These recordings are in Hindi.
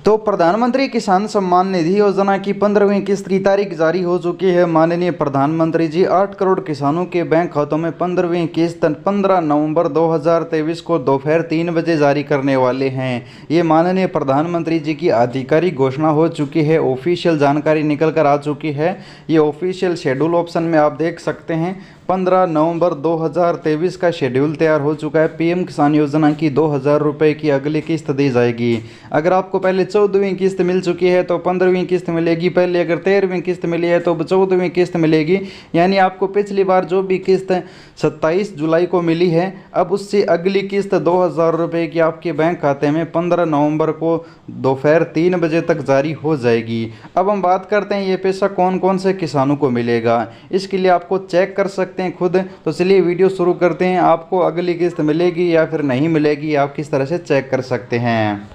तो प्रधानमंत्री किसान सम्मान निधि योजना की 15वीं किस्त की तारीख जारी हो चुकी है। माननीय प्रधानमंत्री जी 8 करोड़ किसानों के बैंक खातों में 15वीं किस्त 15 नवंबर 2023 को दोपहर 3 बजे जारी करने वाले हैं। ये माननीय प्रधानमंत्री जी की आधिकारिक घोषणा हो चुकी है, ऑफिशियल जानकारी निकल कर आ चुकी है। ये ऑफिशियल शेड्यूल ऑप्शन में आप देख सकते हैं 15 नवंबर 2023 का शेड्यूल तैयार हो चुका है। पीएम किसान योजना की 2000 रुपये की अगली किस्त दी जाएगी। अगर आपको पहले 14वीं किस्त मिल चुकी है तो 15वीं किस्त मिलेगी। पहले अगर 13वीं किस्त मिली है तो 14वीं किस्त मिलेगी। यानी आपको पिछली बार जो भी किस्त 27 जुलाई को मिली है, अब उससे अगली किस्त 2000 रुपये की आपके बैंक खाते में 15 नवंबर को दोपहर 3 बजे तक जारी हो जाएगी। अब हम बात करते हैं ये पैसा कौन कौन से किसानों को मिलेगा। इसके लिए आपको चेक कर सकते हैं खुद। तो चलिए वीडियो शुरू करते हैं। आपको अगली किस्त मिलेगी या फिर नहीं मिलेगी, आप किस तरह से चेक कर सकते हैं।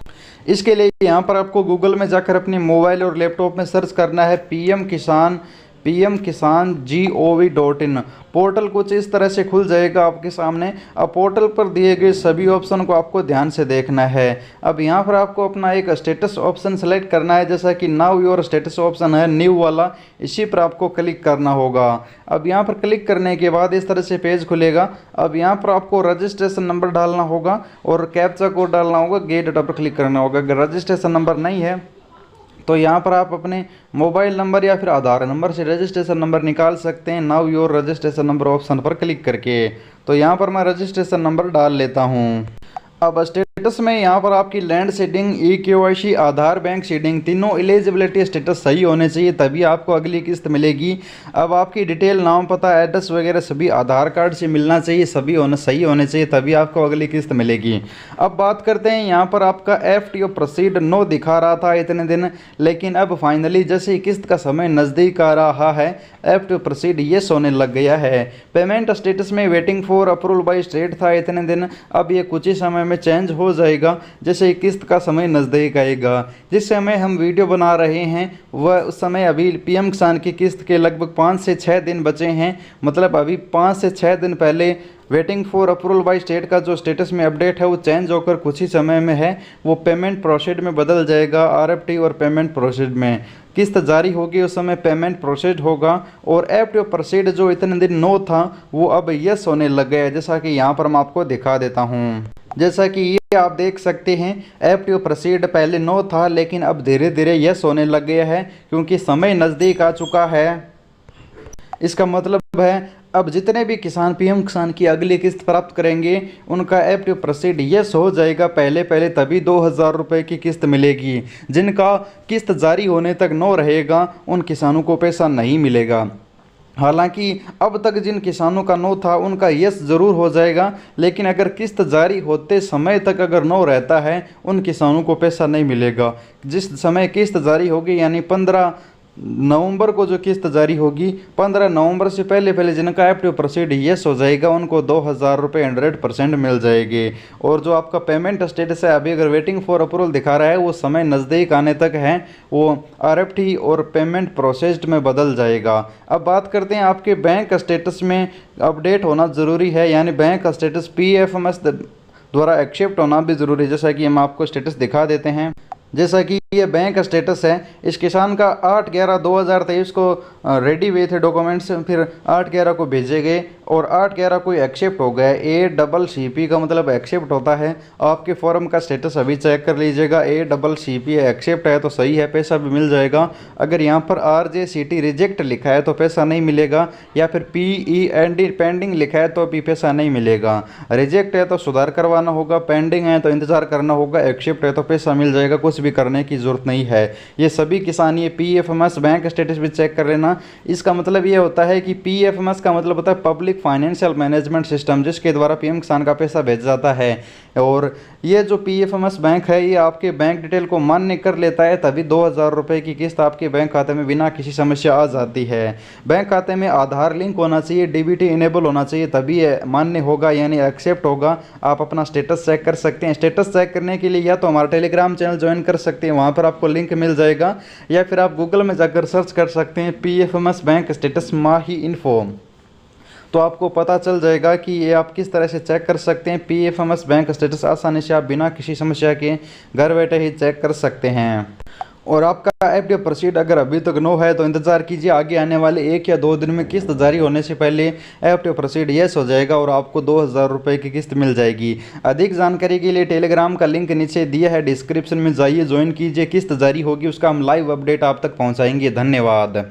इसके लिए यहाँ पर आपको गूगल में जाकर अपने मोबाइल और लैपटॉप में सर्च करना है पीएम किसान gov.in। पोर्टल कुछ इस तरह से खुल जाएगा आपके सामने। अब पोर्टल पर दिए गए सभी ऑप्शन को आपको ध्यान से देखना है। अब यहाँ पर आपको अपना एक स्टेटस ऑप्शन सेलेक्ट करना है, जैसा कि नाउ योर स्टेटस ऑप्शन है न्यू वाला, इसी पर आपको क्लिक करना होगा। अब यहाँ पर क्लिक करने के बाद इस तरह से पेज खुलेगा। अब यहाँ पर आपको रजिस्ट्रेशन नंबर डालना होगा और कैप्चा कोड डालना होगा, गेट डाटा पर क्लिक करना होगा। अगर रजिस्ट्रेशन नंबर नहीं है तो यहाँ पर आप अपने मोबाइल नंबर या फिर आधार नंबर से रजिस्ट्रेशन नंबर निकाल सकते हैं now your registration number option पर क्लिक करके। तो यहाँ पर मैं रजिस्ट्रेशन नंबर डाल लेता हूँ। अब स्टेटस में यहाँ पर आपकी लैंड सीडिंग, ई-केवाईसी, आधार, बैंक सीडिंग तीनों एलिजिबिलिटी स्टेटस सही होने चाहिए, तभी आपको अगली किस्त मिलेगी। अब आपकी डिटेल, नाम, पता, एड्रेस वगैरह सभी आधार कार्ड से मिलना चाहिए, सभी सही होने चाहिए, तभी आपको अगली किस्त मिलेगी। अब बात करते हैं यहाँ पर आपका FTO प्रोसीड नो दिखा रहा था इतने दिन, लेकिन अब फाइनली जैसे ही किस्त का समय नज़दीक आ रहा है FTO प्रोसीड येस होने लग गया है। पेमेंट स्टेटस में waiting for approval by state था इतने दिन, अब ये कुछ ही समय में चेंज हो जाएगा जैसे किस्त का समय नज़दीक आएगा। जिस समय हम वीडियो बना रहे हैं वह उस समय अभी पीएम किसान की किस्त के लगभग 5 से 6 दिन बचे हैं। मतलब अभी 5 से 6 दिन पहले waiting for approval by state का जो स्टेटस में अपडेट है वो चेंज होकर कुछ ही समय में है वो पेमेंट प्रोसीड में बदल जाएगा। RFT और पेमेंट प्रोसीड में किस्त जारी होगी उस समय पेमेंट प्रोसीड होगा। और FTO प्रोसीड जो इतने दिन नो था वो अब यस होने लग गया है, जैसा कि यहाँ पर मैं आपको दिखा देता हूँ। जैसा कि ये आप देख सकते हैं FTO प्रोसीड पहले नो था लेकिन अब धीरे धीरे यस होने लग गया है, क्योंकि समय नज़दीक आ चुका है। इसका मतलब है अब जितने भी किसान पीएम किसान की अगली किस्त प्राप्त करेंगे उनका FTO प्रोसीड यस हो जाएगा पहले पहले, तभी 2000 रुपये की किस्त मिलेगी। जिनका किस्त जारी होने तक नो रहेगा उन किसानों को पैसा नहीं मिलेगा। हालांकि अब तक जिन किसानों का नो था उनका यस ज़रूर हो जाएगा, लेकिन अगर किस्त जारी होते समय तक अगर नो रहता है उन किसानों को पैसा नहीं मिलेगा। जिस समय किस्त जारी होगी यानी 15 नवंबर को जो किस्त जारी होगी, 15 नवंबर से पहले पहले जिनका FTO प्रोसीड यस हो जाएगा उनको 2000 रुपये 100% मिल जाएंगे। और जो आपका पेमेंट स्टेटस है अभी अगर वेटिंग फॉर अप्रूवल दिखा रहा है वो समय नज़दीक आने तक है, वो RFT और पेमेंट प्रोसेस्ड में बदल जाएगा। अब बात करते हैं आपके बैंक स्टेटस में अपडेट होना ज़रूरी है, यानी बैंक स्टेटस PFMS द्वारा एक्सेप्ट होना भी ज़रूरी है। जैसा कि हम आपको स्टेटस दिखा देते हैं, जैसा कि ये बैंक स्टेटस है। इस किसान का 8/11/2023 को रेडी हुए थे डॉक्यूमेंट्स, फिर 8/11 को भेजे गए और 8/11 को एक्सेप्ट हो गया। ACCP का मतलब एक्सेप्ट होता है। आपके फॉर्म का स्टेटस अभी चेक कर लीजिएगा, ACCP एक्सेप्ट है तो सही है, पैसा भी मिल जाएगा। अगर यहाँ पर RJCT रिजेक्ट लिखा है तो पैसा नहीं मिलेगा, या फिर PEND पेंडिंग लिखा है तो अभी पैसा नहीं मिलेगा। रिजेक्ट है तो सुधार करवाना होगा, पेंडिंग है तो इंतज़ार करना होगा, एक्सेप्ट है तो पैसा मिल जाएगा, कुछ भी करने की ज़रूरत नहीं है। ये सभी किसान ये PFMS बैंक स्टेटस भी चेक कर लेना। इसका मतलब ये होता है कि PFMS का मतलब होता है पब्लिक फाइनेंशियल मैनेजमेंट सिस्टम, जिसके द्वारा पीएम किसान का पैसा भेजा जाता है। और ये जो PFMS बैंक है ये आपके बैंक डिटेल को मान्य कर लेता है, तभी 2000 रुपये की किस्त आपके बैंक खाते में बिना किसी समस्या आ जाती है। बैंक खाते में आधार लिंक होना चाहिए, DBT इनेबल होना चाहिए, तभी ये मान्य होगा यानी एक्सेप्ट होगा। आप अपना स्टेटस चेक कर सकते हैं। स्टेटस चेक करने के लिए या तो हमारा टेलीग्राम चैनल ज्वाइन कर सकते हैं, वहाँ पर आपको लिंक मिल जाएगा, या फिर आप गूगल में जाकर सर्च कर सकते हैं PFMS बैंक स्टेटस माही इन्फो। तो आपको पता चल जाएगा कि ये आप किस तरह से चेक कर सकते हैं। पीएफएमएस बैंक स्टेटस आसानी से आप बिना किसी समस्या के घर बैठे ही चेक कर सकते हैं। और आपका एफडी प्रोसीड अगर अभी तक नो है तो इंतज़ार कीजिए, आगे आने वाले 1 या 2 दिन में किस्त जारी होने से पहले एफडी प्रोसीड यस हो जाएगा और आपको 2000 रुपये की किस्त मिल जाएगी। अधिक जानकारी के लिए टेलीग्राम का लिंक नीचे दिया है डिस्क्रिप्शन में, जाइए ज्वाइन कीजिए। किस्त जारी होगी उसका हम लाइव अपडेट आप तक पहुंचाएंगे। धन्यवाद।